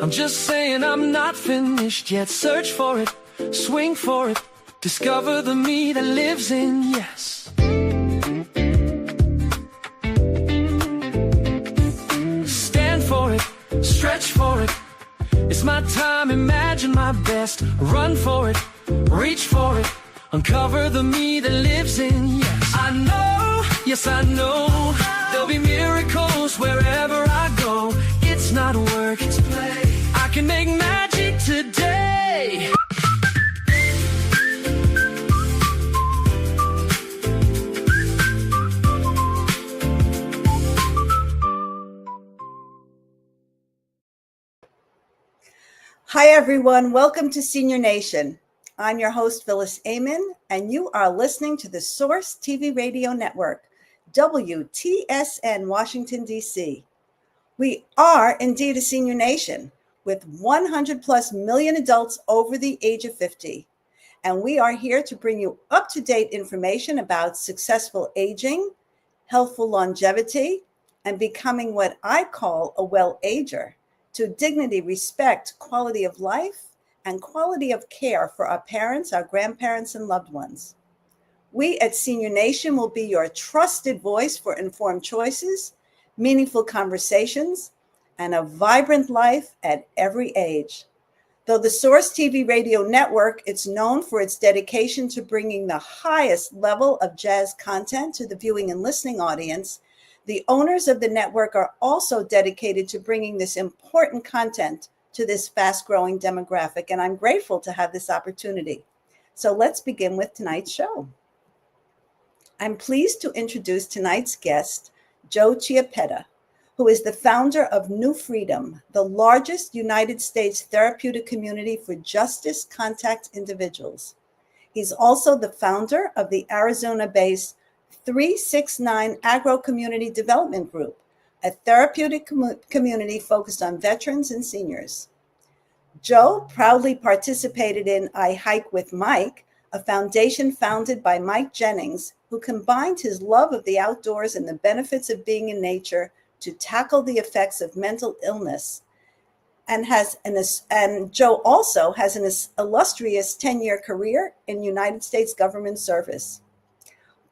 I'm just saying I'm not finished yet. Search for it, swing for it, discover the me that lives in yes. Stand for it, stretch for it. It's my time, imagine my best. Run for it, reach for it, uncover the me that lives in yes. I know, yes I know, there'll be miracles wherever I go. It's not work, it's play. I can make magic today. Hi, everyone. Welcome to Senior Nation. I'm your host, Phyllis, Ayman, and you are listening to the Source TV Radio Network, WTSN, Washington, D.C. We are indeed a senior nation with 100 plus million adults over the age of 50. And we are here to bring you up-to-date information about successful aging, healthful longevity, and becoming what I call a well-ager, to dignity, respect, quality of life, and quality of care for our parents, our grandparents, and loved ones. We at Senior Nation will be your trusted voice for informed choices, meaningful conversations, and a vibrant life at every age. Though the Source TV Radio Network is known for its dedication to bringing the highest level of jazz content to the viewing and listening audience, the owners of the network are also dedicated to bringing this important content to this fast-growing demographic, and I'm grateful to have this opportunity. So let's begin with tonight's show. I'm pleased to introduce tonight's guest, Joe Chiappetta, who is the founder of New Freedom, the largest United States therapeutic community for justice contact individuals. He's also the founder of the Arizona-based 369 Agro Community Development Group, a therapeutic community focused on veterans and seniors. Joe proudly participated in I Hike with Mike, a foundation founded by Mike Jennings, who combined his love of the outdoors and the benefits of being in nature to tackle the effects of mental illness. And Joe also has an illustrious 10-year career in United States government service.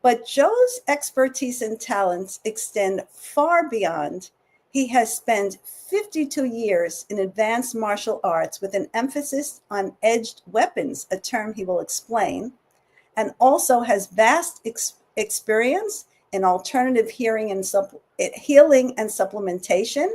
But Joe's expertise and talents extend far beyond. He has spent 52 years in advanced martial arts with an emphasis on edged weapons, a term he will explain, and also has vast experience in alternative healing and supplementation.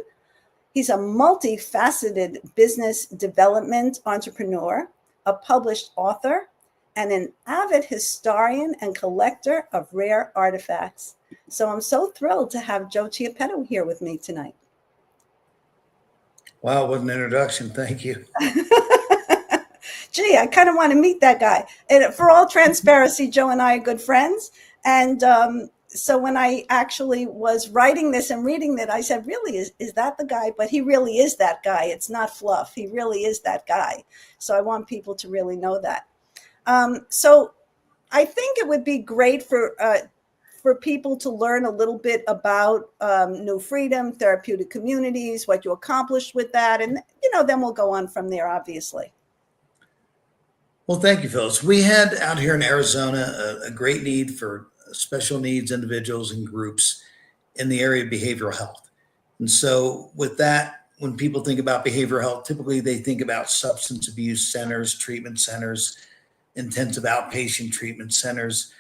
He's a multifaceted business development entrepreneur, a published author, and an avid historian and collector of rare artifacts. So I'm so thrilled to have Joe Chiappetta here with me tonight. Wow, what an introduction. Thank you. Gee, I kind of want to meet that guy. And for all transparency, Joe and I are good friends. And so when I actually was writing this and reading it, I said, really, is that the guy? But he really is that guy. It's not fluff. He really is that guy. So I want people to really know that. So I think it would be great for people to learn a little bit about New Freedom, therapeutic communities, what you accomplished with that. And, then we'll go on from there, obviously. Well, thank you, Phyllis. We had out here in Arizona a great need for special needs individuals and groups in the area of behavioral health. And so with that, when people think about behavioral health, typically they think about substance abuse centers, treatment centers, intensive outpatient treatment centers.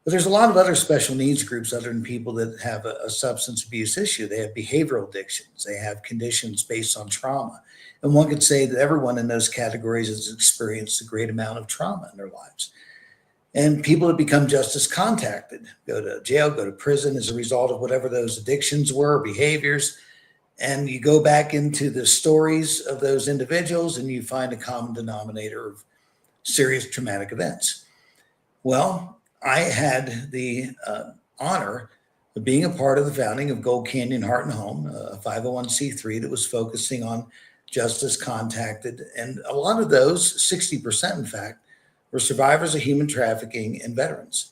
But there's a lot of other special needs groups other than people that have a substance abuse issue. They have behavioral addictions. They have conditions based on trauma. And one could say that everyone in those categories has experienced a great amount of trauma in their lives. And people that become justice contacted, go to jail, go to prison as a result of whatever those addictions were, behaviors. And you go back into the stories of those individuals and you find a common denominator of serious traumatic events. Well, I had the honor of being a part of the founding of Gold Canyon Heart and Home, a 501c3 that was focusing on justice contacted. And a lot of those, 60% in fact, were survivors of human trafficking and veterans.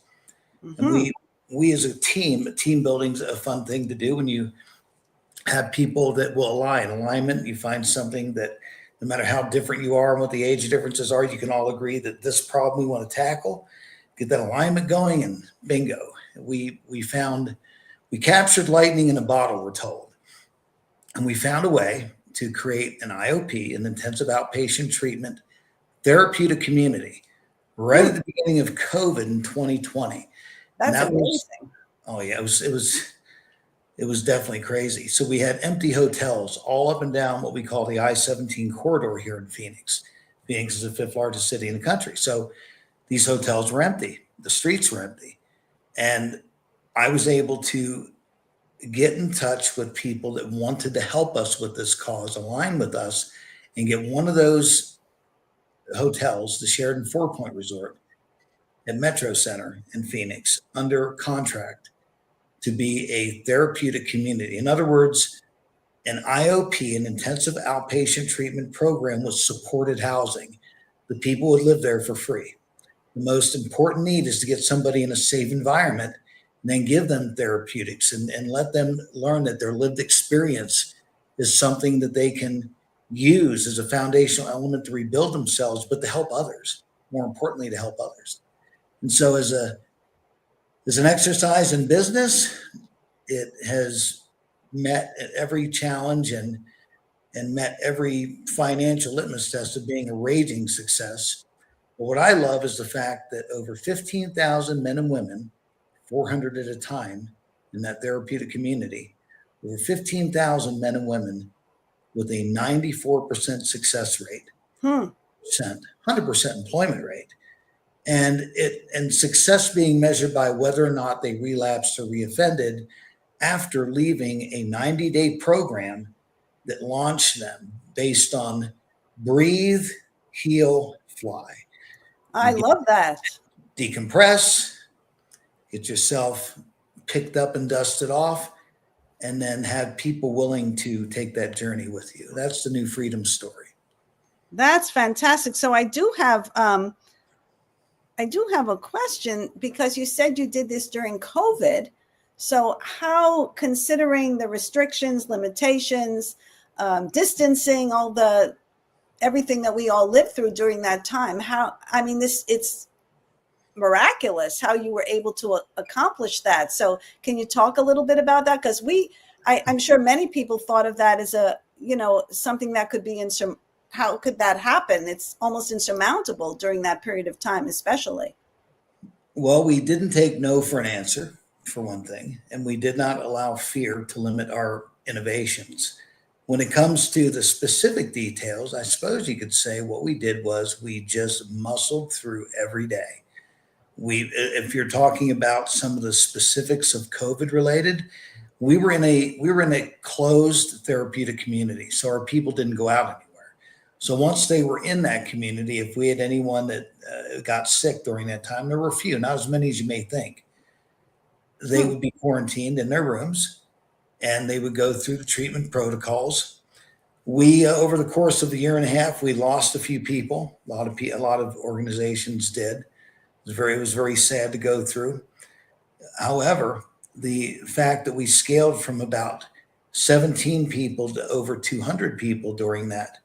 Mm-hmm. And we as a team building's a fun thing to do when you have people that will align. Alignment, you find something that no matter how different you are and what the age differences are, you can all agree that this problem we want to tackle, get that alignment going, and bingo. We captured lightning in a bottle, we're told. And we found a way to create an IOP, an intensive outpatient treatment therapeutic community, right Hmm, at the beginning of COVID in 2020. And that's that was, amazing. oh yeah, it was definitely crazy. So we had empty hotels all up and down what we call the I-17 corridor here in Phoenix. Phoenix is the fifth largest city in the country. So these hotels were empty. The streets were empty. And I was able to get in touch with people that wanted to help us with this cause, align with us, and get one of those hotels, the Sheraton Four Point Resort at Metro Center in Phoenix, under contract to be a therapeutic community. In other words, an IOP, an intensive outpatient treatment program with supported housing. The people would live there for free. The most important need is to get somebody in a safe environment and then give them therapeutics and let them learn that their lived experience is something that they can use as a foundational element to rebuild themselves, but to help others, more importantly, to help others. And so as an exercise in business, it has met every challenge and met every financial litmus test of being a raging success. But what I love is the fact that over 15,000 men and women, 400 at a time in that therapeutic community, over 15,000 men and women with a 94% success rate, Hmm. 100% employment rate. And success being measured by whether or not they relapsed or reoffended after leaving a 90-day program that launched them based on breathe, heal, fly. I You get, love that. decompress, get yourself picked up and dusted off, and then have people willing to take that journey with you. That's the new freedom story. That's fantastic. So I do have a question because you said you did this during COVID. So how, considering the restrictions, limitations, distancing, all the everything that we all lived through during that time, how, I mean, this, it's miraculous how you were able to accomplish that. So can you talk a little bit about that? Because I'm sure many people thought of that as a, something that could be how could that happen? It's almost insurmountable during that period of time, especially. Well, we didn't take no for an answer, for one thing, and we did not allow fear to limit our innovations. When it comes to the specific details, I suppose you could say what we did was we just muscled through every day. If you're talking about some of the specifics of COVID related, we were in a closed therapeutic community, so our people didn't go out anywhere. So once they were in that community, if we had anyone that got sick during that time, there were a few, not as many as you may think. They Hmm. would be quarantined in their rooms, and they would go through the treatment protocols. We over the course of a year and a half, we lost a few people. A lot of organizations did. It was very sad to go through. However, the fact that we scaled from about 17 people to over 200 people during that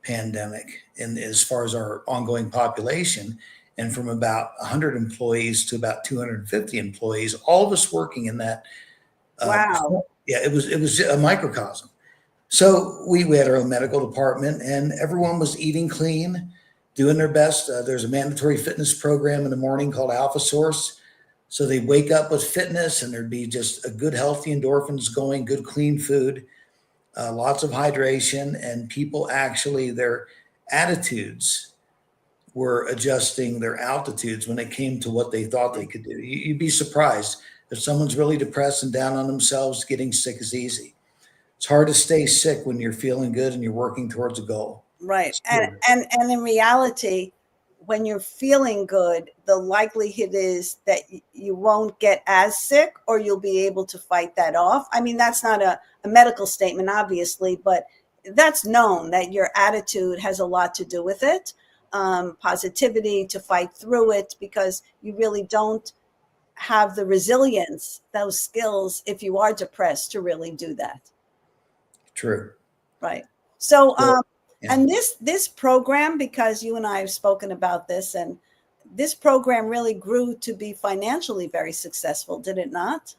pandemic, and as far as our ongoing population, and from about 100 employees to about 250 employees, all of us working in that. Wow. Yeah, it was a microcosm. So we had our own medical department, and everyone was eating clean, doing their best. There's a mandatory fitness program in the morning called Alpha Source. So they wake up with fitness, and there'd be just a good, healthy endorphins going, good, clean food, lots of hydration, and people actually, their attitudes were adjusting their altitudes when it came to what they thought they could do. You'd be surprised if someone's really depressed and down on themselves, getting sick is easy. It's hard to stay sick when you're feeling good and you're working towards a goal. Right. It's And true. and in reality, when you're feeling good, the likelihood is that you won't get as sick, or you'll be able to fight that off. I mean, that's not a medical statement, obviously, but that's known that your attitude has a lot to do with it. Positivity to fight through it, because you really don't have the resilience, those skills, if you are depressed, to really do that. True. Right. So, So, yeah. and this program, because you and I have spoken about this, and this program really grew to be financially very successful, did it not?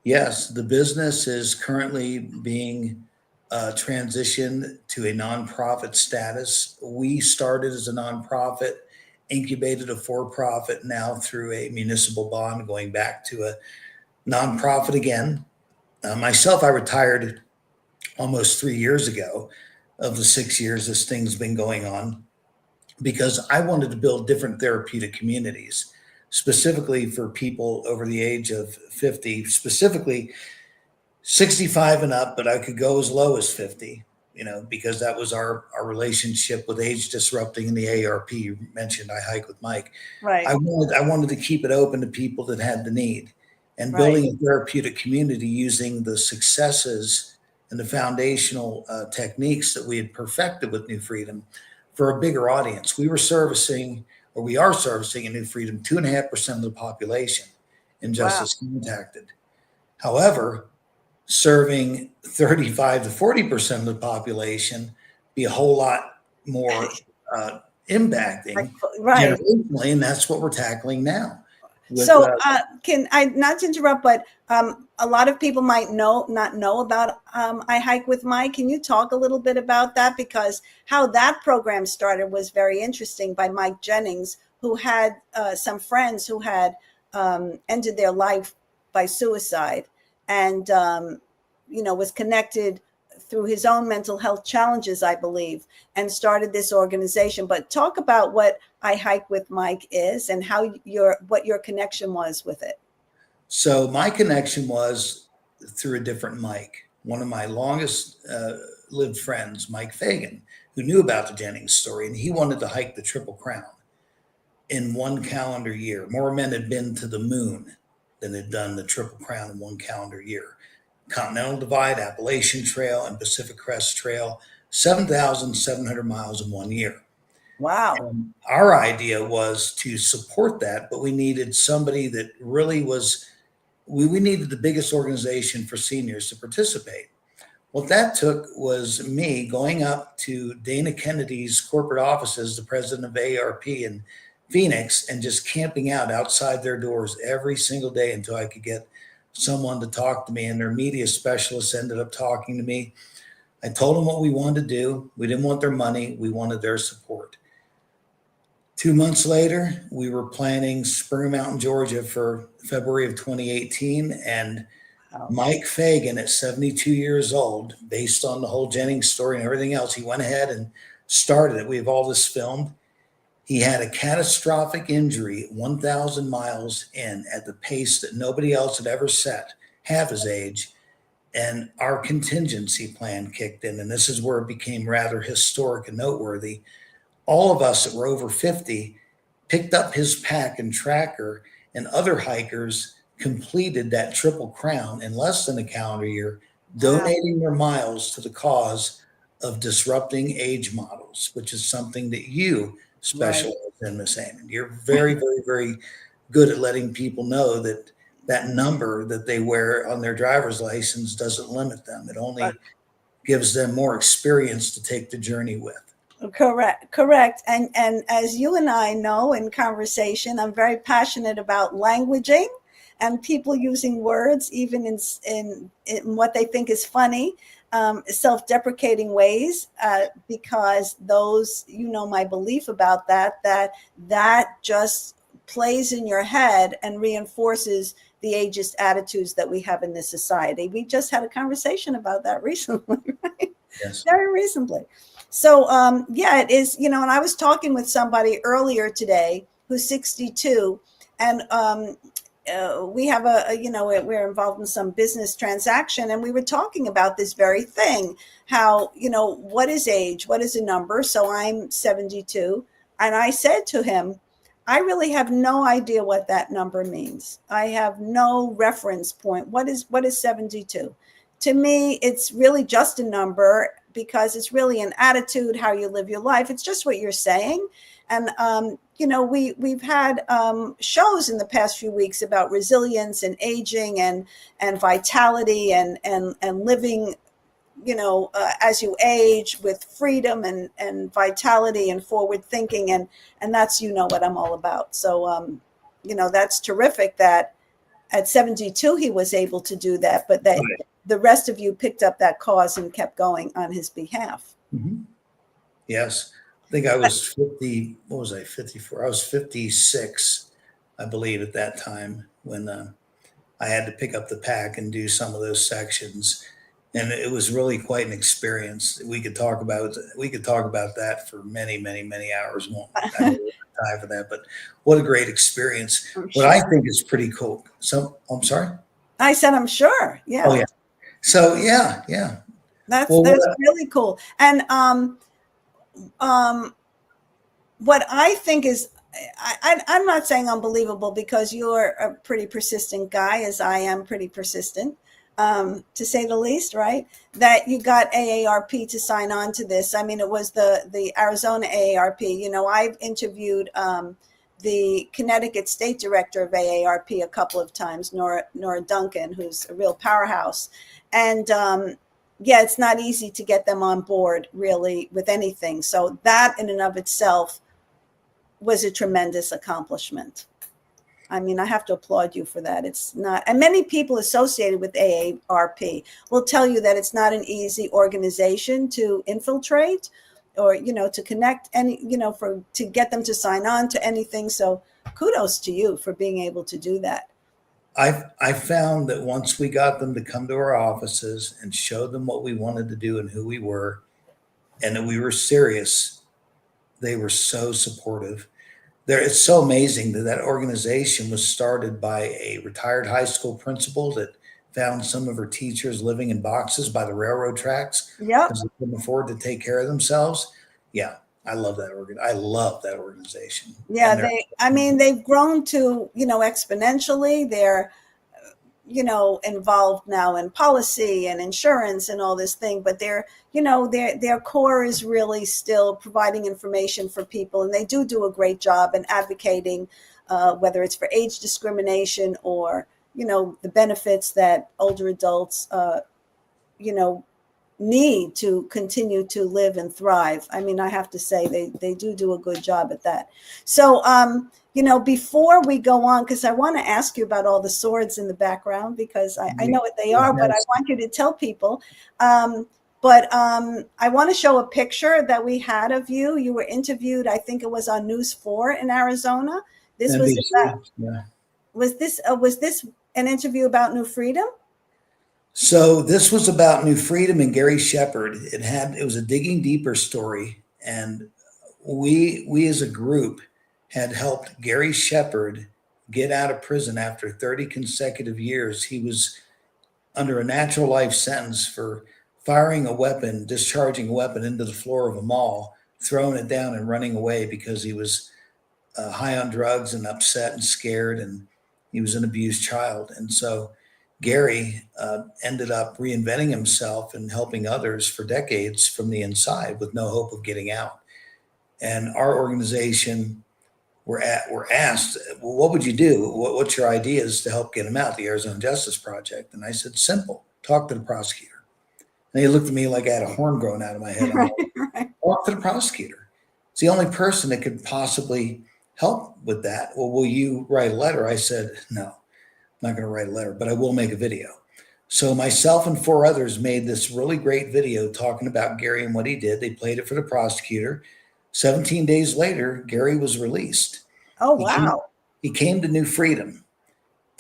Yes, the business is currently being transitioned to a nonprofit status. We started as a nonprofit, incubated a for-profit, now through a municipal bond, going back to a nonprofit again. Myself, I retired almost 3 years ago of the 6 years this thing's been going on because I wanted to build different therapeutic communities, specifically for people over the age of 50, specifically 65 and up, but I could go as low as 50, because that was our relationship with age disrupting in the ARP. You mentioned I hike with Mike. Right. I wanted to keep it open to people that had the need, and Right. building a therapeutic community using the successes and the foundational techniques that we had perfected with New Freedom for a bigger audience. We are servicing in New Freedom 2.5% of the population in Wow. justice contacted. However, serving 35 to 40% of the population be a whole lot more impacting Right. generationally, and that's what we're tackling now. With So, can I, not to interrupt, but a lot of people might not know about I Hike with Mike. Can you talk a little bit about that? Because how that program started was very interesting, by Mike Jennings, who had some friends who had ended their life by suicide, and was connected through his own mental health challenges, I believe, and started this organization. But talk about what I Hike with Mike is, and how what your connection was with it. So my connection was through a different Mike, one of my longest lived friends, Mike Fagan, who knew about the Jennings story, and he wanted to hike the Triple Crown in one calendar year. More men had been to the moon than had done the Triple Crown in one calendar year. Continental Divide, Appalachian Trail, and Pacific Crest Trail, 7,700 miles in 1 year. Wow. And our idea was to support that, but we needed somebody that really was, we needed the biggest organization for seniors to participate. What that took was me going up to Dana Kennedy's corporate offices, the president of ARP in Phoenix, and just camping out outside their doors every single day until I could get someone to talk to me. And their media specialists ended up talking to me. I told them what we wanted to do. We didn't want their money. We wanted their support. 2 months later, we were planning Spring Mountain, Georgia for February of 2018. And Mike Fagan, at 72 years old, based on the whole Jennings story and everything else, he went ahead and started it. We have all this filmed. He had a catastrophic injury 1,000 miles in at the pace that nobody else had ever set, half his age. And our contingency plan kicked in. And this is where it became rather historic and noteworthy. All of us that were over 50 picked up his pack and tracker, and other hikers completed that Triple Crown in less than a calendar year, donating their miles to the cause of disrupting age models, which is something that you specialize in, Miss Ayman. You're very, very, very good at letting people know that that number that they wear on their driver's license doesn't limit them. It only gives them more experience to take the journey with. Correct. And as you and I know in conversation, I'm very passionate about languaging and people using words, even in what they think is funny, self-deprecating ways, because those, my belief about that just plays in your head and reinforces the ageist attitudes that we have in this society. We just had a conversation about that recently, right? Yes. Very recently. So, it is, and I was talking with somebody earlier today who's 62, and we have we're involved in some business transaction, and we were talking about this very thing, how, what is age? What is a number? So I'm 72. And I said to him, I really have no idea what that number means. I have no reference point. What is 72? To me, it's really just a number, because it's really an attitude, how you live your life. It's just what you're saying. And, we've had shows in the past few weeks about resilience and aging and vitality and living as you age, with freedom and vitality and forward thinking. And that's, what I'm all about. So, that's terrific that at 72, he was able to do that, but that Right. the rest of you picked up that cause and kept going on his behalf. Mhm. Yes. I think I was 50. What was I? 54. I was 56, I believe, at that time when I had to pick up the pack and do some of those sections. And it was really quite an experience. We could talk about that for many, many, many hours. Won't have a little time for that, but what a great experience. I'm What sure. I think is pretty cool. So I'm sorry. I said, I'm sure. Oh Yeah. yeah. So yeah, yeah. That's Well, that's really cool. And um, what I think is, I'm not saying unbelievable, because you're a pretty persistent guy, as I am pretty persistent, to say the least, right? That you got AARP to sign on to this. I mean, it was the Arizona AARP. I've interviewed the Connecticut State Director of AARP a couple of times, Nora Duncan, who's a real powerhouse. And yeah, it's not easy to get them on board, really, with anything. So that in and of itself was a tremendous accomplishment. I mean, I have to applaud you for that. It's not, and many people associated with AARP will tell you that it's not an easy organization to infiltrate, or, to connect to get them to sign on to anything. So kudos to you for being able to do that. I found that once we got them to come to our offices and show them what we wanted to do and who we were, and that we were serious, they were so supportive. It's so amazing that that organization was started by a retired high school principal that found some of her teachers living in boxes by the railroad tracks Yep. because they couldn't afford to take care of themselves. Yeah, I love that I love that organization. Yeah, And they're they've grown to, exponentially. They're, involved now in policy and insurance and all this thing, but their core is really still providing information for people, and they do a great job in advocating, whether it's for age discrimination or, the benefits that older adults, you know, need to continue to live and thrive. I mean, I have to say they do a good job at that. So, before we go on, because I want to ask you about all the swords in the background, because I know what they are, but I want you to tell people. But I want to show a picture that we had of you. You were interviewed, I think it was on News 4 in Arizona. This was about, yeah. was this an interview about New Freedom? So this was about New Freedom and Gary Shepard. It was a digging deeper story, and we as a group had helped Gary Shepard get out of prison after 30 consecutive years. He was under a natural life sentence for firing a weapon, discharging a weapon into the floor of a mall, throwing it down and running away because he was high on drugs and upset and scared, and he was an abused child. And so Gary ended up reinventing himself and helping others for decades from the inside with no hope of getting out. And our organization were asked, well, what would you do? What's your ideas to help get him out? The Arizona Justice Project. And I said, simple, talk to the prosecutor. And he looked at me like I had a horn growing out of my head. I'm like, Right. talk to the prosecutor. It's the only person that could possibly help with that. Well, will you write a letter? I said, no, I'm not going to write a letter, but I will make a video. So myself and 4 others made this really great video talking about Gary and what he did. They played it for the prosecutor. 17 days later, Gary was released. Oh, He came, wow. he came to New Freedom,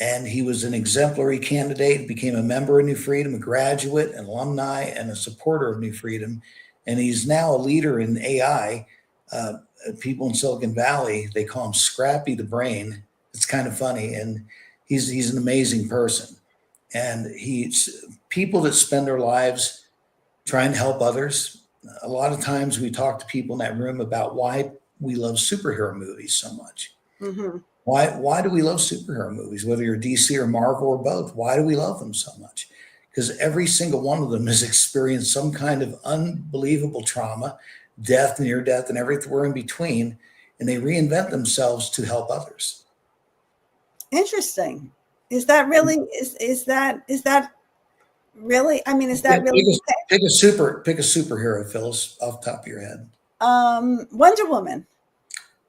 and he was an exemplary candidate, became a member of New Freedom, a graduate, an alumni, and a supporter of New Freedom. And he's now a leader in AI. People in Silicon Valley, they call him Scrappy the Brain. It's kind of funny. And he's an amazing person. And he's people that spend their lives trying to help others. A lot of times we talk to people in that room about why we love superhero movies so much. Mm-hmm. Why do we love superhero movies, whether you're DC or Marvel or both? Why do we love them so much? Because every single one of them has experienced some kind of unbelievable trauma, death, near death, and everywhere in between, and they reinvent themselves to help others. Interesting. Is that really is that Really? I mean, is that really the Pick a superhero, Phyllis, off the top of your head. Wonder Woman?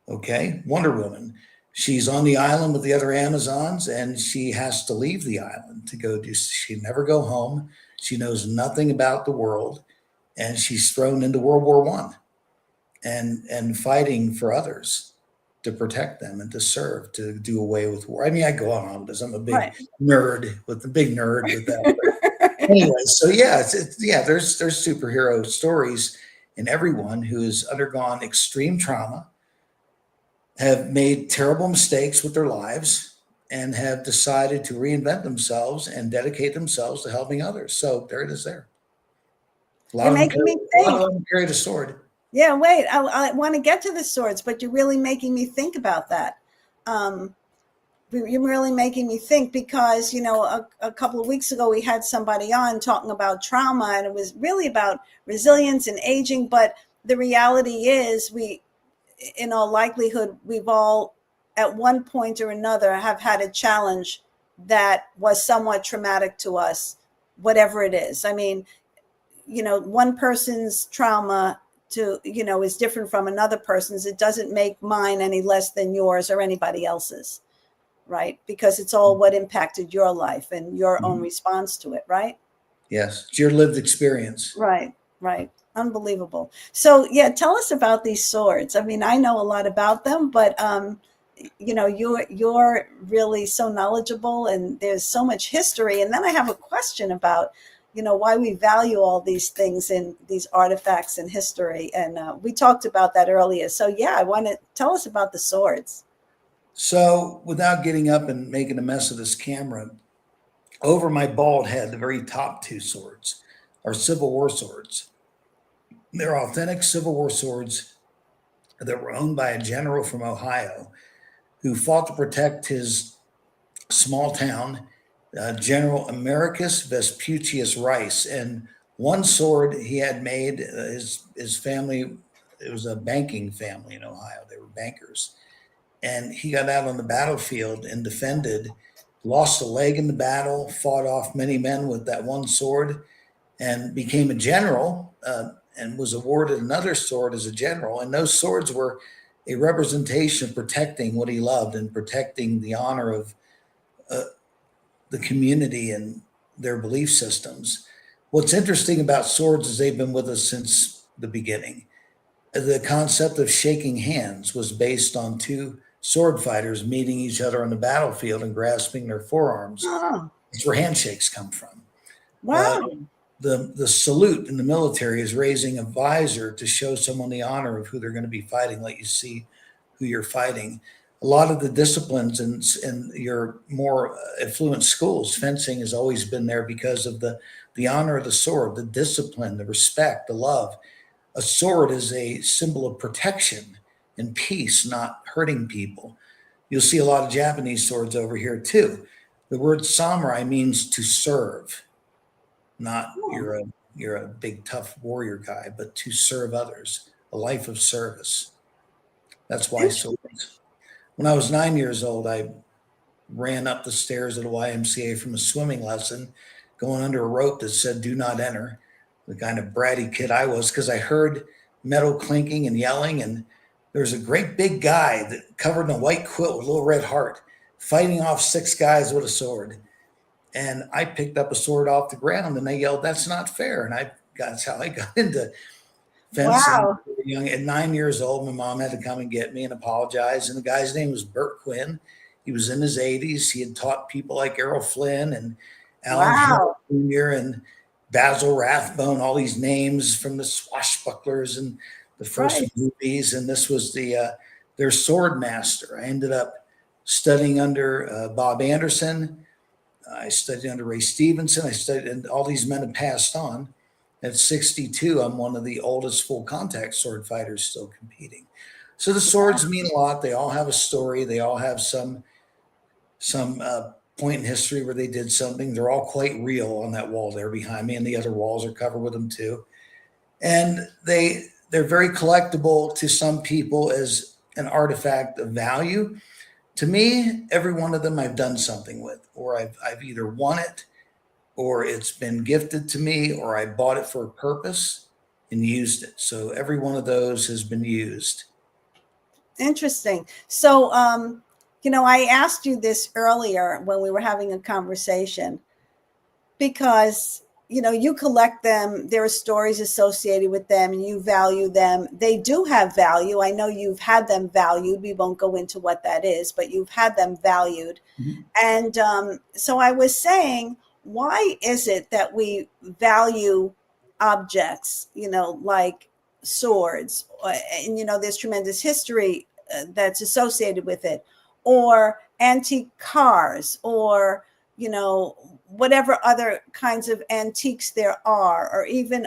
Okay, Wonder Woman. She's on the island with the other Amazons, and she has to leave the island to go do. She never go home. She knows nothing about the world, and she's thrown into World War One, and fighting for others to protect them and to serve, to do away with war. I mean, I go on because I'm a big Right. nerd with that. Anyway, so yeah, yeah. There's superhero stories in everyone who has undergone extreme trauma, have made terrible mistakes with their lives, and have decided to reinvent themselves and dedicate themselves to helping others. So there it is. There, You're making me a lot think. of them carried a sword. Yeah, wait, I want to get to the swords, but you're really making me think about that. Um, you're really making me think because, a couple of weeks ago, we had somebody on talking about trauma, and it was really about resilience and aging. But the reality is in all likelihood, we've all at one point or another have had a challenge that was somewhat traumatic to us, whatever it is. I mean, one person's trauma is different from another person's. It doesn't make mine any less than yours or anybody else's, right? Because it's all what impacted your life and your own response to it, right? Yes, it's your lived experience. Right. Unbelievable. So yeah, tell us about these swords. I mean, I know a lot about them, but you're really so knowledgeable, and there's so much history. And then I have a question about why we value all these things and these artifacts in history. And we talked about that earlier. So yeah, I want to tell us about the swords. So without getting up and making a mess of this camera, over my bald head, the very top two swords are Civil War swords. They're authentic Civil War swords that were owned by a general from Ohio who fought to protect his small town, General Americus Vespucius Rice. And one sword he had made, his family, it was a banking family in Ohio. They were bankers. And he got out on the battlefield and defended, lost a leg in the battle, fought off many men with that one sword, and became a general, and was awarded another sword as a general. And those swords were a representation of protecting what he loved and protecting the honor of the community and their belief systems. What's interesting about swords is they've been with us since the beginning. The concept of shaking hands was based on two sword fighters meeting each other on the battlefield and grasping their forearms. Oh, It's where handshakes come from. wow. The salute in the military is raising a visor to show someone the honor of who they're going to be fighting, let you see who you're fighting. A lot of the disciplines in your more affluent schools, fencing has always been there because of the honor of the sword, the discipline, the respect, the love. A sword is a symbol of protection and peace, not hurting people. You'll see a lot of Japanese swords over here too. The word samurai means to serve, not you're a big tough warrior guy, but to serve others, a life of service. That's why swords. When I was 9 years old, I ran up the stairs at a YMCA from a swimming lesson, going under a rope that said "Do not enter." The kind of bratty kid I was, because I heard metal clinking and yelling, and there was a great big guy that covered in a white quilt with a little red heart, fighting off 6 guys with a sword. And I picked up a sword off the ground, and they yelled, "That's not fair!" And that's how I got into fencing. Wow. Young at 9 years old, my mom had to come and get me and apologize. And the guy's name was Bert Quinn. He was in his 80s. He had taught people like Errol Flynn and Alan Wow. Jr. and Basil Rathbone, all these names from the Swashbucklers and the first Right. movies. And this was their sword master. I ended up studying under Bob Anderson. I studied under Ray Stevenson. And all these men have passed on. At 62, I'm one of the oldest full contact sword fighters still competing. So the swords mean a lot. They all have a story. They all have some point in history where they did something. They're all quite real on that wall there behind me, and the other walls are covered with them too. And they're very collectible to some people as an artifact of value. To me, every one of them I've done something with, or I've either won it or it's been gifted to me, or I bought it for a purpose and used it. So every one of those has been used. Interesting. So, I asked you this earlier when we were having a conversation because, you collect them. There are stories associated with them and you value them. They do have value. I know you've had them valued. We won't go into what that is, but you've had them valued. Mhm. And so I was saying, why is it that we value objects, like swords, and, there's tremendous history that's associated with it, or antique cars, or, whatever other kinds of antiques there are, or even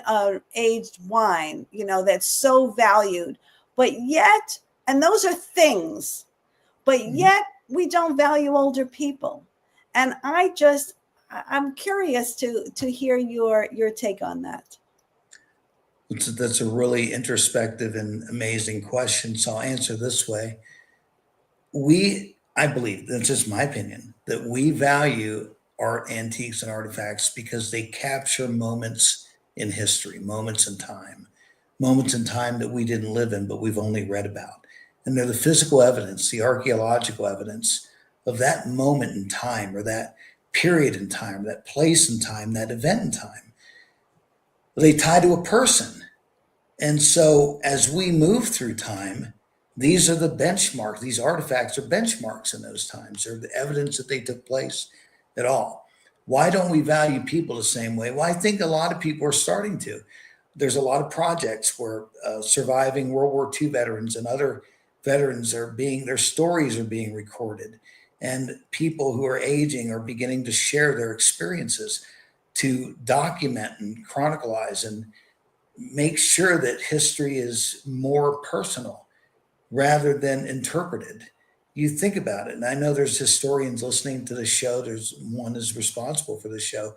aged wine, that's so valued. But yet, and those are things, but yet we don't value older people. And I'm curious to hear your take on that. That's a really introspective and amazing question. So I'll answer this way. I believe, that's just my opinion, that we value art, antiques, and artifacts because they capture moments in history, moments in time that we didn't live in, but we've only read about. And they're the physical evidence, the archaeological evidence of that moment in time, or that period in time, that place in time, that event in time. They tie to a person. And so as we move through time, these are the benchmarks. These artifacts are benchmarks in those times. They're the evidence that they took place at all. Why don't we value people the same way? Well, I think a lot of people are starting to. There's a lot of projects where surviving World War II veterans and other veterans their stories are being recorded. And people who are aging are beginning to share their experiences to document and chronicleize and make sure that history is more personal rather than interpreted. You think about it, and I know there's historians listening to the show. There's one is responsible for the show,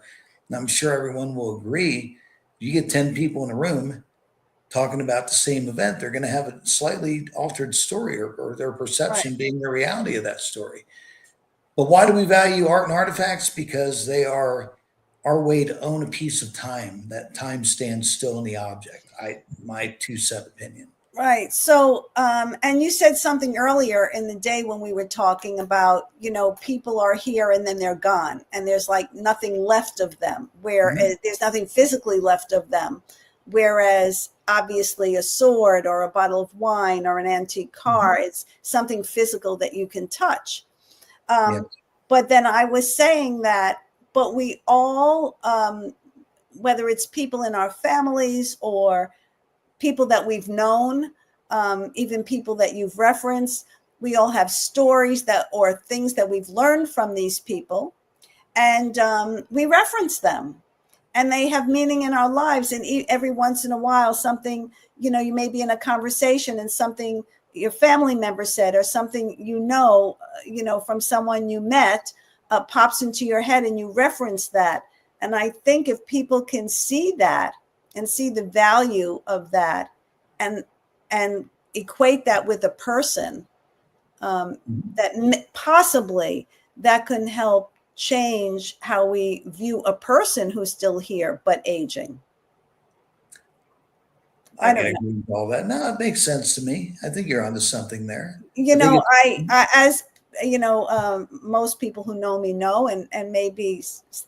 and I'm sure everyone will agree. You get 10 people in a room talking about the same event, they're going to have a slightly altered story, or their Right. perception being the reality of that story. But why do we value art and artifacts? Because they are our way to own a piece of time. That time stands still in the object. My 2 cent opinion. Right. So, and you said something earlier in the day when we were talking about, people are here and then they're gone, and there's like nothing left of them, where there's nothing physically left of them. Whereas obviously a sword or a bottle of wine or an antique car, it's something physical that you can touch. Yeah. But then I was saying that, but we all, whether it's people in our families or people that we've known, even people that you've referenced, we all have stories or things that we've learned from these people, and we reference them, and they have meaning in our lives. And every once in a while, something, you may be in a conversation and something your family member said, or something, from someone you met, pops into your head, and you reference that. And I think if people can see that and see the value of that, and equate that with a person, that possibly that can help change how we view a person who's still here but aging. I agree with all that. No, it makes sense to me. I think you're onto something there. As most people who know me know, and maybe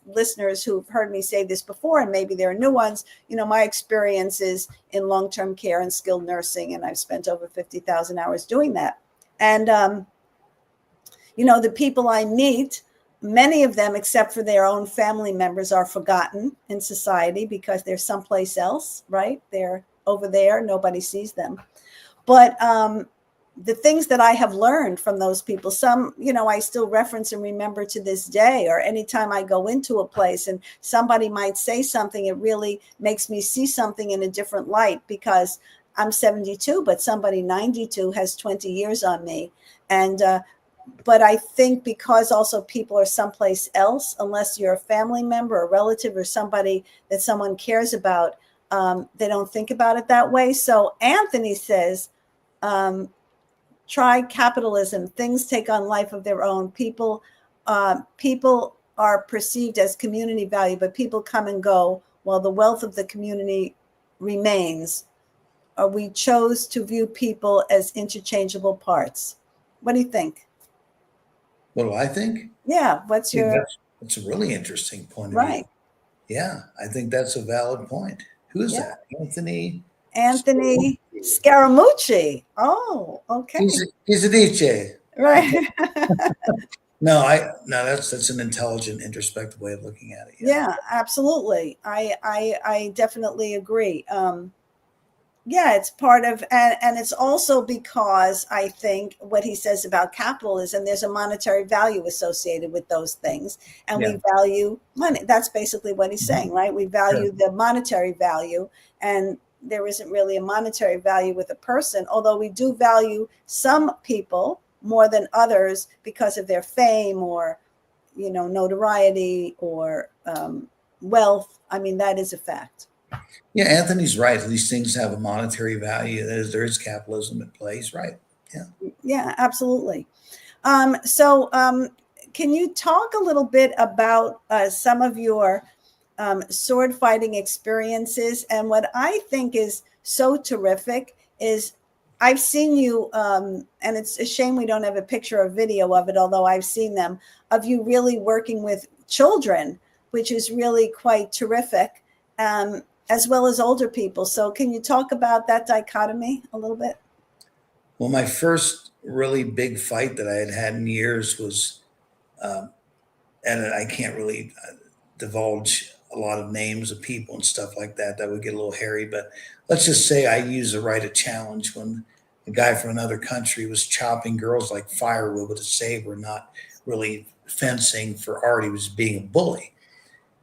listeners who've heard me say this before, and maybe there are new ones, my experience is in long-term care and skilled nursing, and I've spent over 50,000 hours doing that. And, the people I meet, many of them, except for their own family members, are forgotten in society because they're someplace else, right? They're over there. Nobody sees them. But the things that I have learned from those people, some, I still reference and remember to this day, or anytime I go into a place and somebody might say something, it really makes me see something in a different light, because I'm 72, but somebody 92 has 20 years on me. And, but I think because also people are someplace else, unless you're a family member, a relative, or somebody that someone cares about, they don't think about it that way. So Anthony says, try capitalism. Things take on life of their own. People are perceived as community value, but people come and go while the wealth of the community remains, or we chose to view people as interchangeable parts. What do you think? What do I think? Yeah, what's I think your that's a really interesting point of view. right? Yeah, I think that's a valid point. Who is Yeah, that? Anthony. Anthony Scaramucci. Oh, okay, He's a DJ. Okay. right. No, that's an intelligent, introspective way of looking at it. Yeah. Yeah, absolutely. I definitely agree. Yeah, it's part of, and it's also because I think what he says about capitalism, there's a monetary value associated with those things, and Yeah. we value money. That's basically what he's saying, right? We Sure. value the monetary value, and there isn't really a monetary value with a person, although we do value some people more than others because of their fame or, notoriety or wealth. I mean, that is a fact. Yeah, Anthony's right. These things have a monetary value. There is capitalism at play. He's right. Yeah. Yeah, absolutely. So, can you talk a little bit about some of your sword fighting experiences? And what I think is so terrific is I've seen you, and it's a shame we don't have a picture or video of it, although I've seen them, of you really working with children, which is really quite terrific, as well as older people. So, can you talk about that dichotomy a little bit? Well, my first really big fight that I had in years was, um, and I can't really divulge a lot of names of people and stuff like that. That would get a little hairy. But let's just say I used the right of challenge when a guy from another country was chopping girls like firewood with a saber, not really fencing for art. He was being a bully.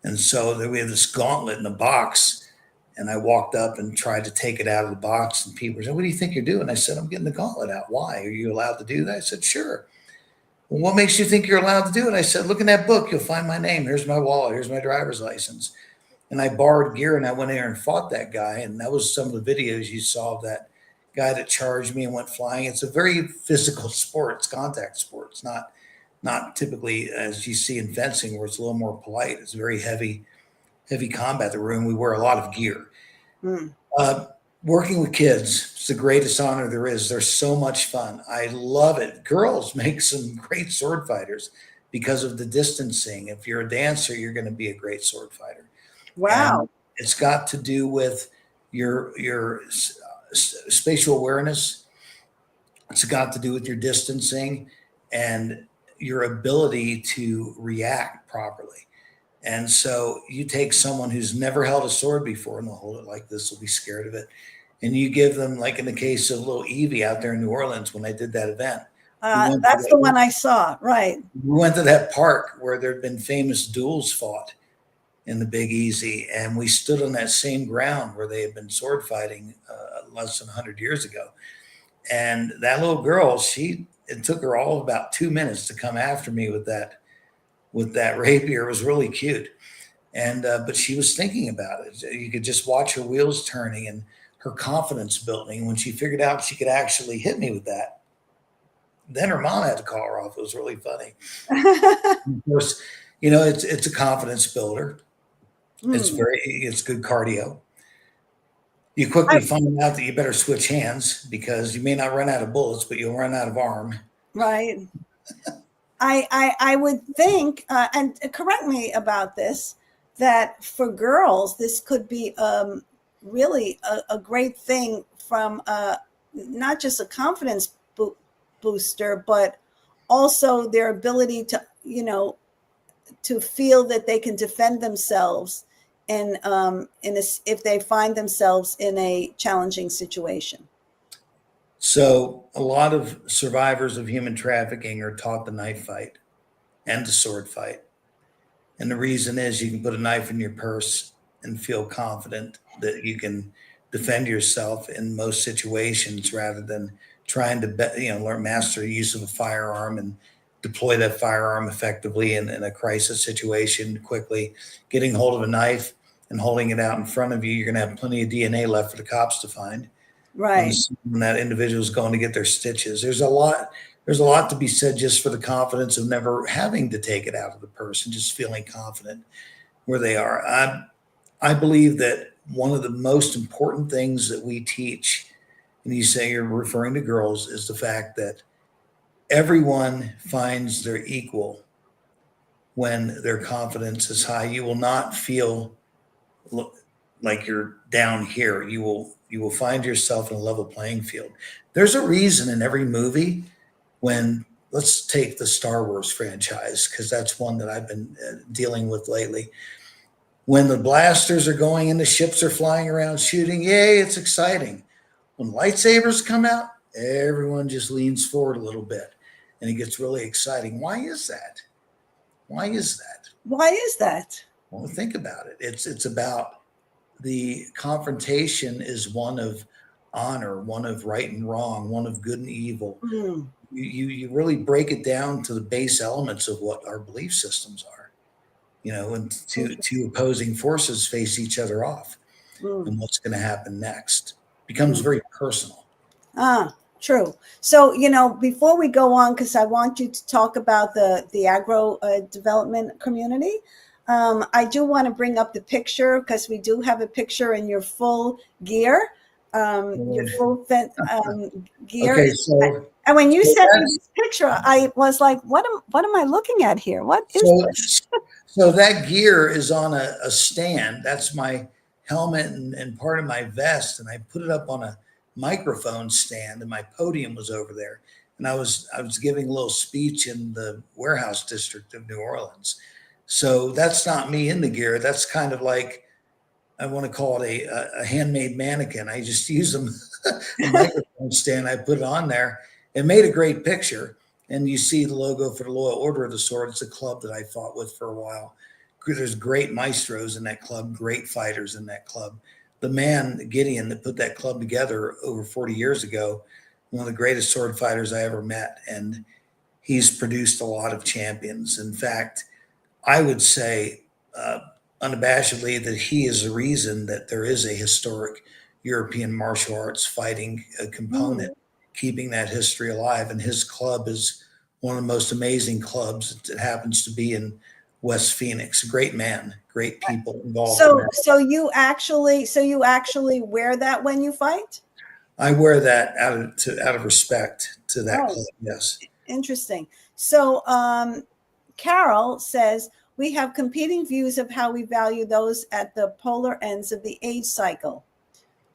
And so then we had this gauntlet in a box. And I walked up and tried to take it out of the box. And people said, "What do you think you're doing?" I said, "I'm getting the gauntlet out." "Why? Are you allowed to do that?" I said, "Sure." "Well, what makes you think you're allowed to do it?" I said, "Look in that book. You'll find my name. Here's my wallet. Here's my driver's license." And I borrowed gear and I went in there and fought that guy. And that was some of the videos you saw of that guy that charged me and went flying. It's a very physical sport. It's contact sport. It's not typically as you see in fencing where it's a little more polite. It's very heavy combat. The room we wear a lot of gear. Mm. Uh, Working with kids is the greatest honor there is. They're so much fun. I love it. Girls make some great sword fighters because of the distancing. If you're a dancer, you're going to be a great sword fighter. And Wow. it's got to do with your spatial awareness. It's got to do with your distancing and your ability to react properly. And so you take someone who's never held a sword before and they'll hold it like this, will be scared of it. And you give them, like in the case of little Evie out there in New Orleans when I did that event, That's the one I saw. Right. we went to that park where there'd been famous duels fought in the Big Easy. And we stood on that same ground where they had been sword fighting less than 100 years ago. And that little girl, it took her all of about 2 minutes to come after me with that rapier. It was really cute. And but she was thinking about it. You could just watch her wheels turning and her confidence building. When she figured out she could actually hit me with that, then her mom had to call her off. It was really funny. Of course, it's a confidence builder. Mm. It's good cardio. You quickly find out that you better switch hands because you may not run out of bullets, but you'll run out of arm. Right. I would think, and correct me about this, that for girls, this could be really a great thing from not just a confidence booster, but also their ability to, to feel that they can defend themselves if they find themselves in a challenging situation. So a lot of survivors of human trafficking are taught the knife fight and the sword fight. And the reason is you can put a knife in your purse and feel confident that you can defend yourself in most situations rather than trying to learn master the use of a firearm and deploy that firearm effectively in a crisis situation quickly. Getting hold of a knife and holding it out in front of you, you're going to have plenty of DNA left for the cops to find. Right. When that individual is going to get their stitches. There's a lot there's a lot to be said just for the confidence of never having to take it out of the person, just feeling confident where they are. I believe that one of the most important things that we teach, and you say you're referring to girls, is the fact that everyone finds their equal when their confidence is high. You will not feel like you're down here. You will find yourself in a level playing field. There's a reason in every movie when, let's take the Star Wars franchise, because that's one that I've been dealing with lately. When the blasters are going and the ships are flying around shooting, yay, it's exciting. When lightsabers come out, everyone just leans forward a little bit and it gets really exciting. Why is that? Why is that? Why is that? Well, think about it. It's about the confrontation is one of honor, one of right and wrong, one of good and evil. Mm. You really break it down to the base elements of what our belief systems are, and two opposing forces face each other off, and what's going to happen next becomes very personal. True. So, before we go on, because I want you to talk about the agro development community, I do want to bring up the picture, because we do have a picture in your full gear, your full gear. Okay, so and when you sent me this picture, I was like, what am I looking at here? What is this? So that gear is on a stand. That's my helmet and part of my vest, and I put it up on a microphone stand, and my podium was over there. And I was giving a little speech in the warehouse district of New Orleans. So that's not me in the gear. That's kind of like, I want to call it a handmade mannequin. I just use them, a microphone stand. I put it on there. It made a great picture. And you see the logo for the Loyal Order of the Sword. It's a club that I fought with for a while. There's great maestros in that club, great fighters in that club. The man, Gideon, that put that club together over 40 years ago, one of the greatest sword fighters I ever met. And he's produced a lot of champions. In fact, I would say unabashedly that he is the reason that there is a historic European martial arts fighting component, keeping that history alive. And his club is one of the most amazing clubs. It happens to be in West Phoenix. Great man, great people involved. So you actually wear that when you fight? I wear that out of respect to that club. Yes. Interesting. So Carol says, we have competing views of how we value those at the polar ends of the age cycle,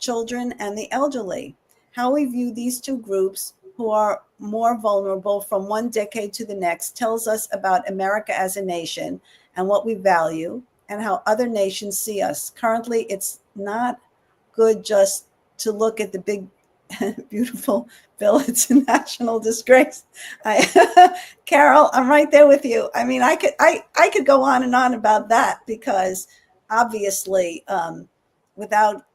children and the elderly. How we view these two groups who are more vulnerable from one decade to the next tells us about America as a nation and what we value and how other nations see us. Currently, it's not good just to look at the big, beautiful bill. It's a national disgrace. Carol, I'm right there with you. I mean, I could go on and on about that, because obviously, without,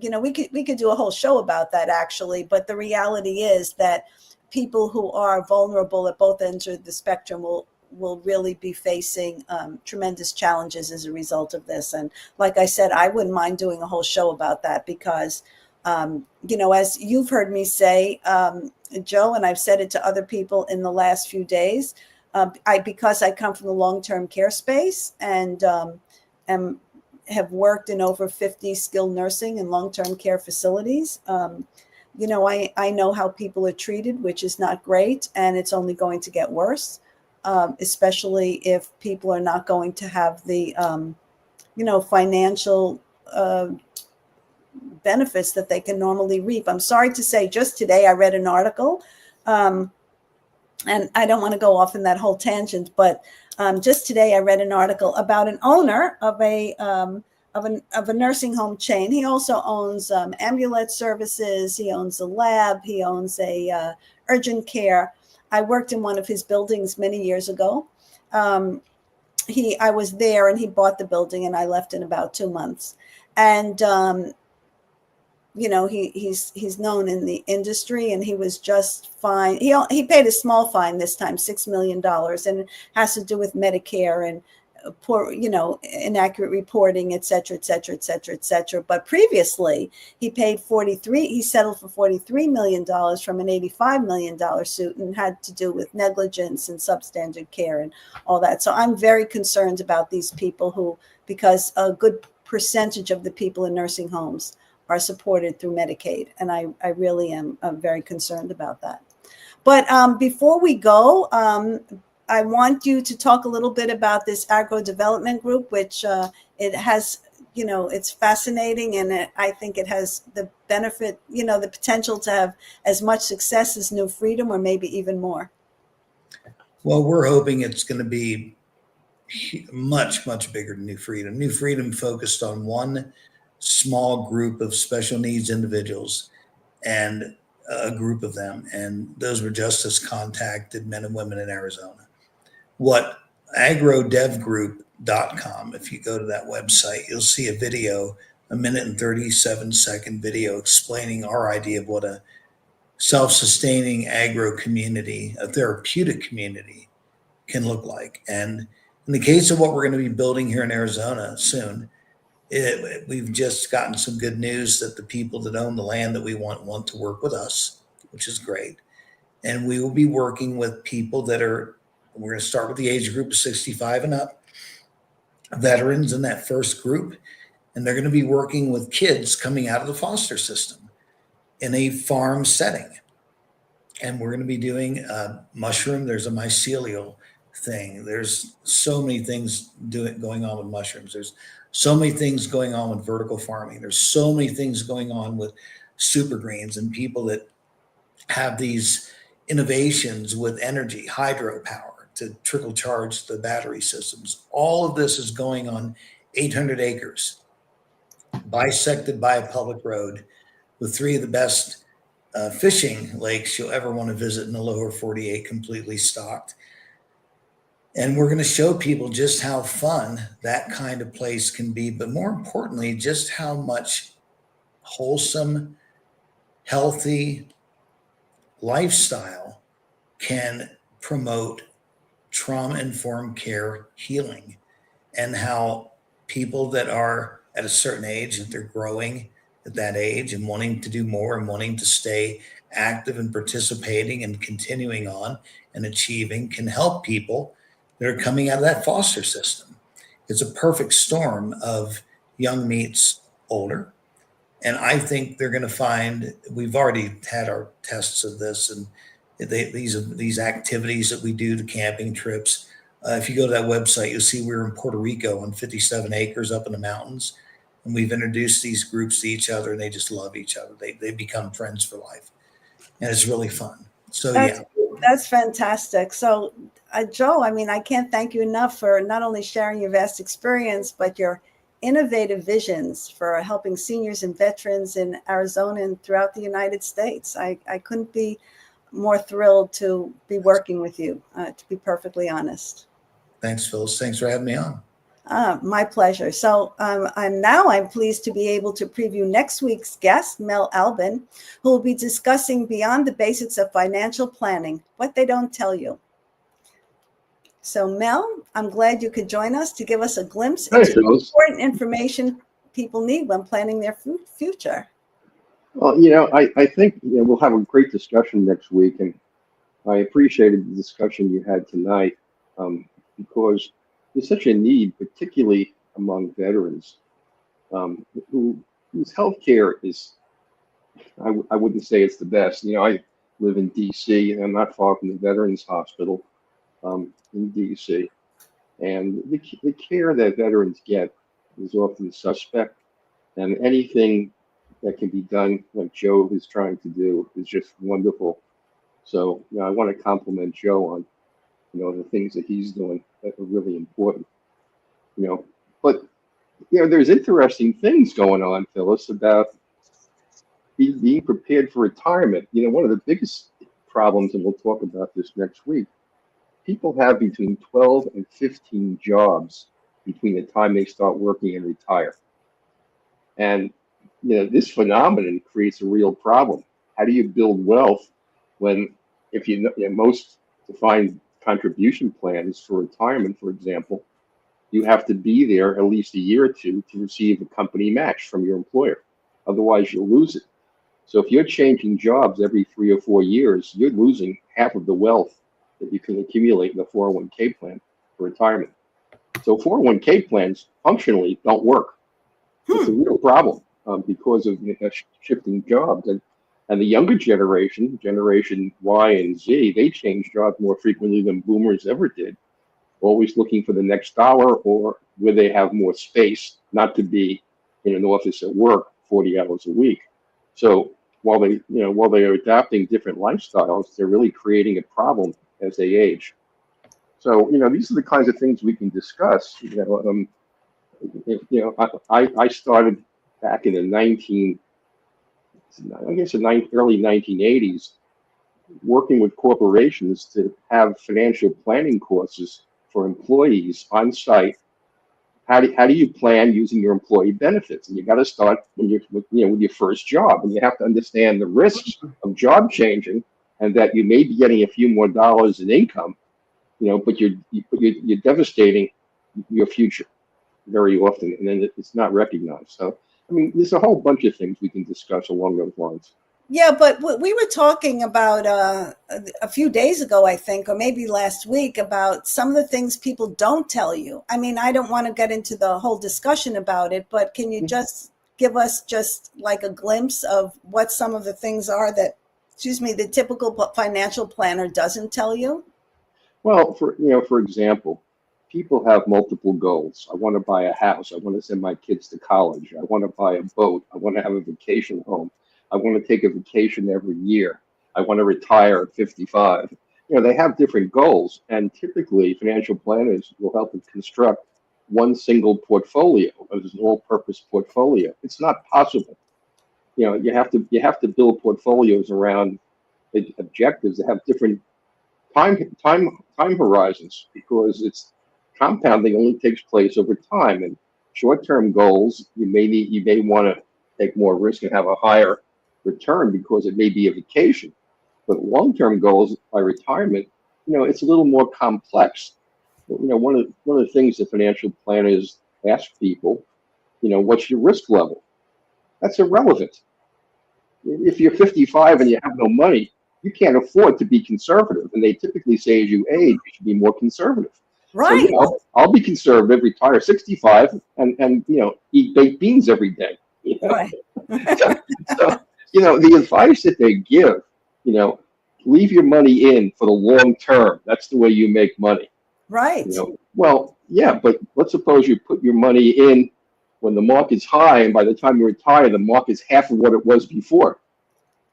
we could do a whole show about that, actually. But the reality is that people who are vulnerable at both ends of the spectrum will really be facing tremendous challenges as a result of this. And like I said, I wouldn't mind doing a whole show about that, because as you've heard me say, Joe, and I've said it to other people in the last few days, because I come from the long-term care space and have worked in over 50 skilled nursing and long-term care facilities. I know how people are treated, which is not great, and it's only going to get worse, especially if people are not going to have the, financial benefits that they can normally reap. I'm sorry to say, just today I read an article, and I don't want to go off in that whole tangent, but just today I read an article about an owner of a nursing home chain. He also owns ambulance services. He owns a lab. He owns a urgent care. I worked in one of his buildings many years ago. I was there, and he bought the building, and I left in about 2 months. And he's known in the industry, and he was just fine. He paid a small fine this time, $6 million, and it has to do with Medicare and poor, inaccurate reporting, et cetera, et cetera, et cetera, et cetera. But previously, he settled for $43 million from an $85 million suit, and had to do with negligence and substandard care and all that. So I'm very concerned about these people because a good percentage of the people in nursing homes are supported through Medicaid. And I really am very concerned about that. But before we go, I want you to talk a little bit about this agro development group, which it has, it's fascinating. And I think it has the benefit, the potential to have as much success as New Freedom, or maybe even more. Well, we're hoping it's going to be much, much bigger than New Freedom. New Freedom focused on one small group of special needs individuals, and a group of them. And those were justice contacted men and women in Arizona. What agrodevgroup.com, if you go to that website, you'll see a video, a 1:37-second video explaining our idea of what a self-sustaining agro community, a therapeutic community, can look like. And in the case of what we're going to be building here in Arizona soon, we've just gotten some good news that the people that own the land that we want to work with us, which is great. And we will be working with people we're going to start with the age group of 65 and up, veterans in that first group. And they're going to be working with kids coming out of the foster system in a farm setting. And we're going to be doing mushroom. There's a mycelial thing. There's so many things going on with mushrooms. There's so many things going on with vertical farming. There's so many things going on with super greens and people that have these innovations with energy, hydropower to trickle charge the battery systems. All of this is going on 800 acres, bisected by a public road, with 3 of the best fishing lakes you'll ever want to visit in the lower 48, completely stocked. And we're going to show people just how fun that kind of place can be, but more importantly, just how much wholesome, healthy lifestyle can promote trauma-informed care healing, and how people that are at a certain age, that they're growing at that age and wanting to do more and wanting to stay active and participating and continuing on and achieving, can help people that are coming out of that foster system. It's a perfect storm of young meets older. And I think they're going to find, we've already had our tests of this, and these activities that we do, the camping trips. If you go to that website, you'll see we're in Puerto Rico on 57 acres up in the mountains. And we've introduced these groups to each other, and they just love each other. They become friends for life. And it's really fun. So, That's fantastic. So, Joe, I can't thank you enough for not only sharing your vast experience, but your innovative visions for helping seniors and veterans in Arizona and throughout the United States. I couldn't be more thrilled to be working with you, to be perfectly honest. Thanks, Phyllis. Thanks for having me on. My pleasure. So I'm pleased to be able to preview next week's guest, Mel Albin, who will be discussing beyond the basics of financial planning, what they don't tell you. So Mel, I'm glad you could join us to give us a glimpse into the important information people need when planning their future. Well, I think we'll have a great discussion next week, and I appreciated the discussion you had tonight, because there's such a need, particularly among veterans, whose healthcare is, I wouldn't say it's the best. I live in D.C., and I'm not far from the Veterans Hospital in D.C., and the care that veterans get is often suspect, and anything that can be done, like Joe is trying to do, is just wonderful. So I want to compliment Joe on the things that he's doing that are really important. But there's interesting things going on, Phyllis, about being prepared for retirement. One of the biggest problems, and we'll talk about this next week, people have between 12 and 15 jobs between the time they start working and retire. And this phenomenon creates a real problem. How do you build wealth when, if most defined contribution plans for retirement, for example, you have to be there at least a year or two to receive a company match from your employer. Otherwise, you'll lose it. So if you're changing jobs every 3 or 4 years, you're losing half of the wealth that you can accumulate in the 401k plan for retirement. So 401k plans functionally don't work. It's a real problem because of shifting jobs. And the younger generation, Generation Y and Z, they change jobs more frequently than boomers ever did, always looking for the next dollar or where they have more space, not to be in an office at work 40 hours a week. So while they are adapting different lifestyles, they're really creating a problem as they age. So, these are the kinds of things we can discuss. I started back in the early 1980s, working with corporations to have financial planning courses for employees on site. How do you plan using your employee benefits? And you got to start when with your first job, and you have to understand the risks of job changing, and that you may be getting a few more dollars in income, but you're devastating your future very often, and then it's not recognized. So, there's a whole bunch of things we can discuss along those lines. Yeah, but we were talking about a few days ago, I think, or maybe last week, about some of the things people don't tell you. I don't want to get into the whole discussion about it, but can you just give us just like a glimpse of what some of the things are that, the typical financial planner doesn't tell you? Well, for example, people have multiple goals. I want to buy a house. I want to send my kids to college. I want to buy a boat. I want to have a vacation home. I want to take a vacation every year. I want to retire at 55. They have different goals, and typically financial planners will help them construct one single portfolio, as an all-purpose portfolio. It's not possible. You have to build portfolios around the objectives that have different time horizons, because it's compounding only takes place over time. And short-term goals, you may want to take more risk and have a higher return because it may be a vacation. But long-term goals by retirement, it's a little more complex. One of the things that financial planners ask people, what's your risk level? That's irrelevant. If you're 55 and you have no money, you can't afford to be conservative. And they typically say as you age, you should be more conservative. Right. So, I'll be conservative, retire 65, and eat baked beans every day. Right. So, the advice that they give, leave your money in for the long term. That's the way you make money. Right. Well, yeah, but let's suppose you put your money in when the market's high, and by the time you retire, the market's half of what it was before.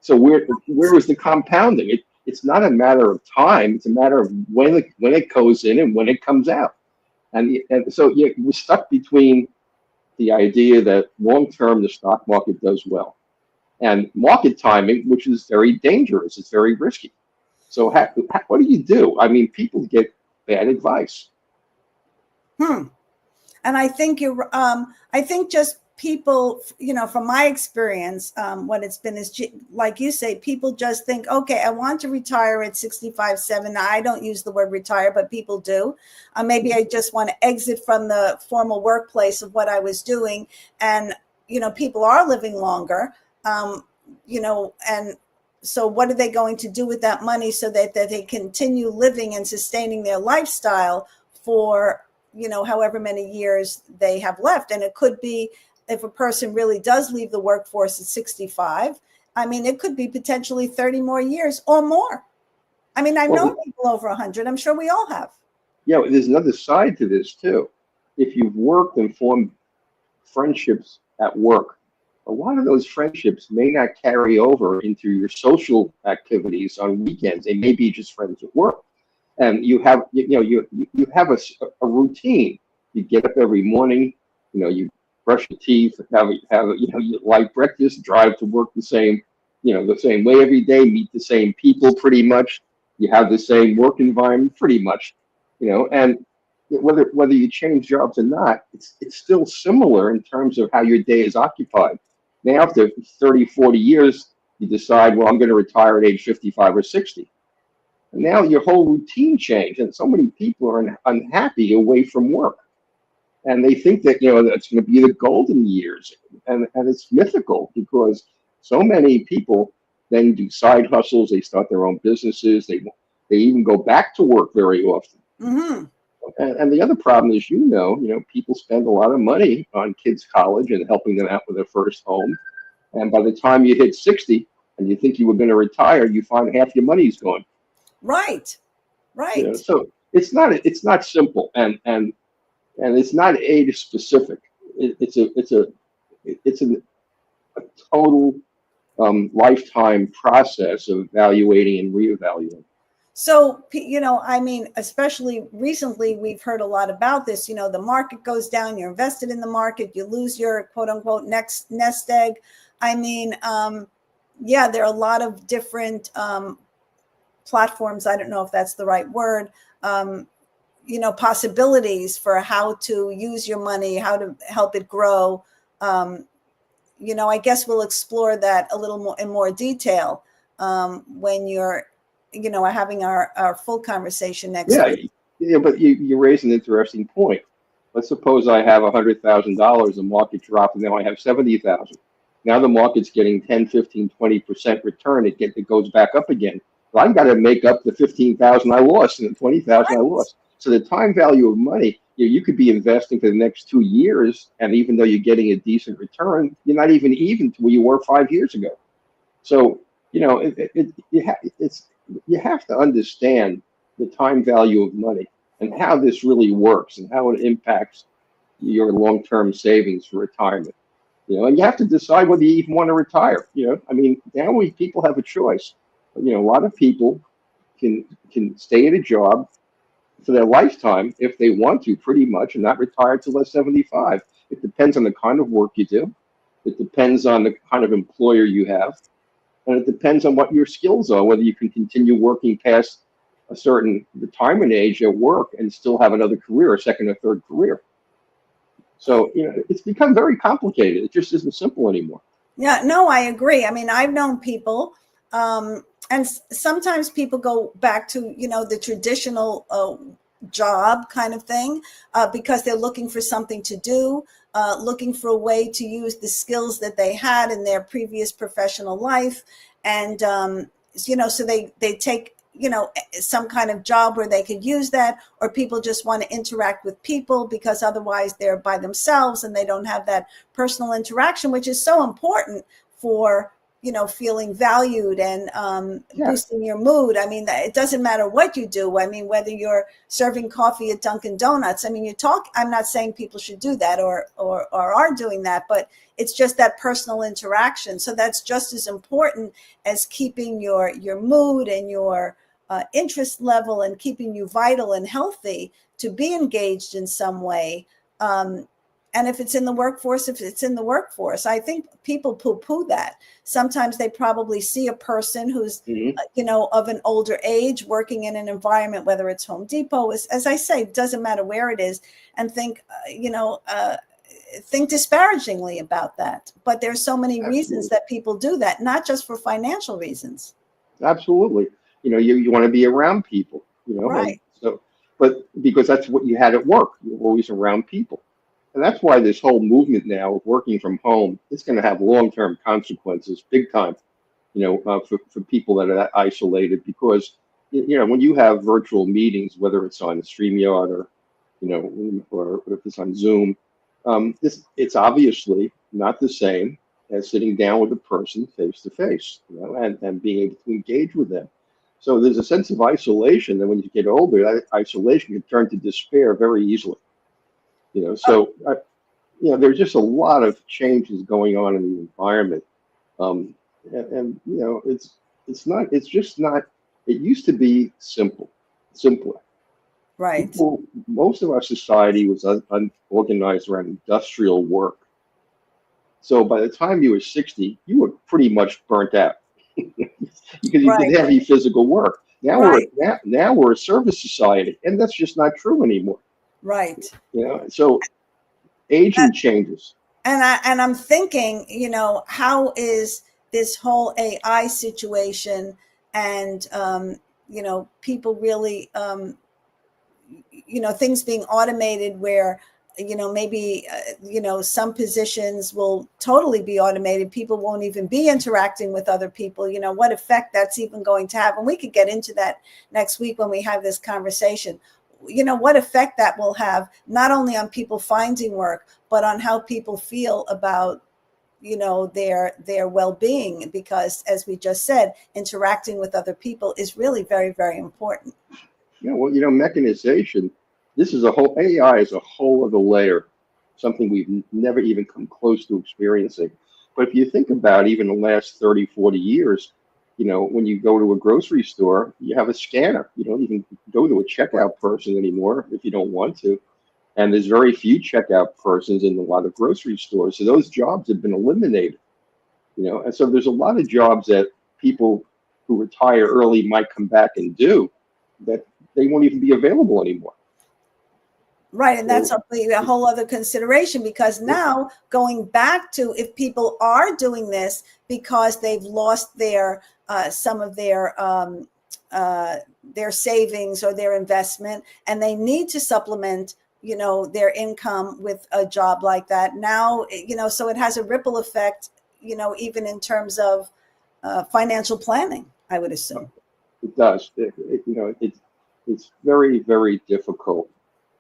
So where is the compounding? It's not a matter of time. It's a matter of when it goes in and when it comes out. And so we're stuck between the idea that long term the stock market does well, and market timing, which is very dangerous. It's very risky. So what do you do? People get bad advice. And I think I think just people, from my experience, what it's been is, like you say, people just think, okay, I want to retire at 65, 7. I don't use the word retire, but people do. Maybe I just want to exit from the formal workplace of what I was doing. And, people are living longer, and so what are they going to do with that money so that they continue living and sustaining their lifestyle for, however many years they have left? And it could be, if a person really does leave the workforce at 65, it could be potentially 30 more years or more. I've known people over 100. I'm sure we all have. Yeah, there's another side to this too. If you've worked and formed friendships at work, a lot of those friendships may not carry over into your social activities on weekends. They may be just friends at work, and you have you have a routine. You get up every morning. You brush your teeth, have you light breakfast, drive to work the same way every day, meet the same people pretty much. You have the same work environment pretty much, and whether you change jobs or not, it's still similar in terms of how your day is occupied. Now, after 30, 40 years, you decide, well, I'm going to retire at age 55 or 60. And now your whole routine changed, and so many people are unhappy away from work. and they think that that's going to be the golden years, and it's mythical because so many people then do side hustles. They start their own businesses. They even go back to work very often. Mm-hmm. And the other problem is, people spend a lot of money on kids' college and helping them out with their first home. And by the time you hit 60 and you think you were going to retire, you find half your money's gone. Right. Right. So it's not simple, and it's not age specific. It's a total lifetime process of evaluating and reevaluating. So, I mean, especially recently, we've heard a lot about this. The market goes down, you're invested in the market, you lose your quote unquote next nest egg. I mean, yeah, there are a lot of different platforms. I don't know if that's the right word. Possibilities for how to use your money, how to help it grow. I guess we'll explore that a little more in more detail when you're having our full conversation next week. Yeah, but you raise an interesting point. Let's suppose I have $100,000, the market dropped, and now I have 70,000. Now the market's getting 10, 15, 20% return. It goes back up again. Well, I've got to make up the 15,000 I lost and the 20,000 I lost. So the time value of money, you could be investing for the next 2 years, and even though you're getting a decent return, you're not even to where you were 5 years ago. So you have to understand the time value of money and how this really works and how it impacts your long-term savings for retirement. And you have to decide whether you even want to retire. I mean, now people have a choice. A lot of people can stay at a job for their lifetime if they want to, pretty much, and not retire till they're 75. It depends on the kind of work you do. It depends on the kind of employer you have. And it depends on what your skills are, whether you can continue working past a certain retirement age at work and still have another career, a second or third career. So, it's become very complicated. It just isn't simple anymore. Yeah, no, I agree. I mean, I've known people, and sometimes people go back to, the traditional job kind of thing because they're looking for something to do, looking for a way to use the skills that they had in their previous professional life. And, so they take, some kind of job where they could use that, or people just want to interact with people because otherwise they're by themselves and they don't have that personal interaction, which is so important for, feeling valued and boosting your mood. I mean, it doesn't matter what you do. I mean, whether you're serving coffee at Dunkin' Donuts, I mean, I'm not saying people should do that or are doing that, but it's just that personal interaction. So that's just as important as keeping your mood and your interest level and keeping you vital and healthy to be engaged in some way. And if it's in the workforce, I think people poo-poo that. Sometimes they probably see a person who's, of an older age working in an environment, whether it's Home Depot, as I say, it doesn't matter where it is, and think disparagingly about that. But there's so many reasons that people do that, not just for financial reasons. Absolutely. You want to be around people, Right. But because that's what you had at work, you're always around people. And that's why this whole movement now of working from home, it's going to have long-term consequences, big time, for people that are isolated. Because, when you have virtual meetings, whether it's on StreamYard or if it's on Zoom, it's obviously not the same as sitting down with a person face to face, and being able to engage with them. So there's a sense of isolation, and when you get older, that isolation can turn to despair very easily. There's just a lot of changes going on in the environment, it's just not. It used to be simpler. Right. Most of our society was unorganized around industrial work. So by the time you were 60, you were pretty much burnt out because you did heavy physical work. Now we're a service society, and that's just not true anymore. Right. So aging changes. And I'm thinking, how is this whole AI situation and, people really, things being automated where maybe, some positions will totally be automated. People won't even be interacting with other people. What effect that's even going to have. And we could get into that next week when we have this conversation. What effect that will have, not only on people finding work, but on how people feel about, their well-being, because as we just said, interacting with other people is really very, very important. Yeah, well, mechanization, AI is a whole other layer, something we've never even come close to experiencing. But if you think about even the last 30, 40 years, when you go to a grocery store, you have a scanner. You don't even go to a checkout person anymore if you don't want to. And there's very few checkout persons in a lot of grocery stores. So those jobs have been eliminated, and so there's a lot of jobs that people who retire early might come back and do that they won't even be available anymore. Right. And that's a whole other consideration, because now going back to, if people are doing this because they've lost some of their savings or their investment, and they need to supplement their income with a job like that now, so it has a ripple effect, even in terms of financial planning, I would assume. It does. It's very, very difficult,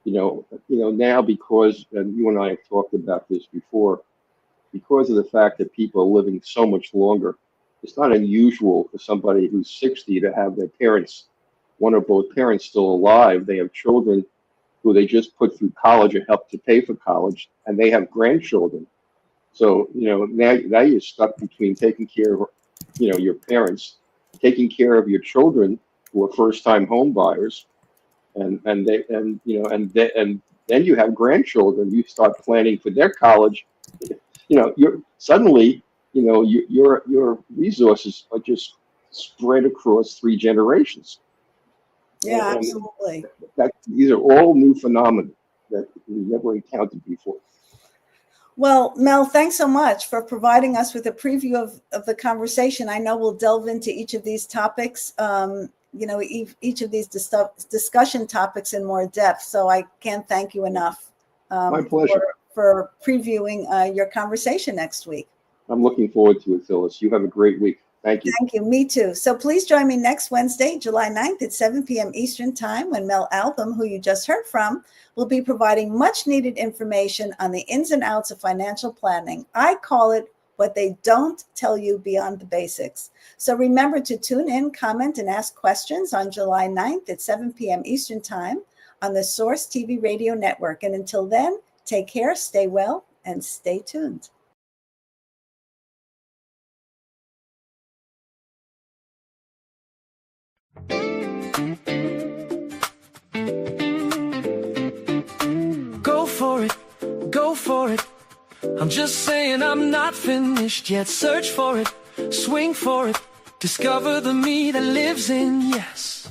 now, because, and you and I have talked about this before, because of the fact that people are living so much longer. It's not unusual for somebody who's 60 to have their parents, one or both parents, still alive. They have children who they just put through college or help to pay for college, and they have grandchildren. So, now you're stuck between taking care of, your parents, taking care of your children who are first-time home buyers, and then you have grandchildren. You start planning for their college. You're suddenly, your resources are just spread across 3 generations. Yeah, And absolutely. These are all new phenomena that we never encountered before. Well, Mel, thanks so much for providing us with a preview of the conversation. I know we'll delve into each of these topics, each of these discussion topics in more depth. So I can't thank you enough. My pleasure. For previewing your conversation next week. I'm looking forward to it, Phyllis. You have a great week. Thank you. Thank you. Me too. So please join me next Wednesday, July 9th at 7 p.m. Eastern Time, when Mel Album, who you just heard from, will be providing much needed information on the ins and outs of financial planning. I call it what they don't tell you beyond the basics. So remember to tune in, comment, and ask questions on July 9th at 7 p.m. Eastern Time on the Source TV Radio Network. And until then, take care, stay well, and stay tuned. Go for it. I'm just saying I'm not finished yet. Search for it, swing for it. Discover the me that lives in yes.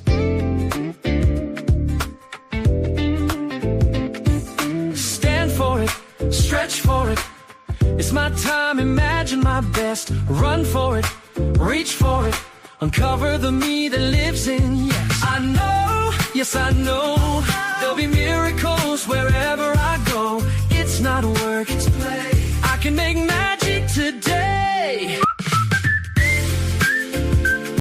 Stand for it, stretch for it. It's my time, imagine my best. Run for it, reach for it. Uncover the me that lives in yes. I know, yes I know, there'll be miracles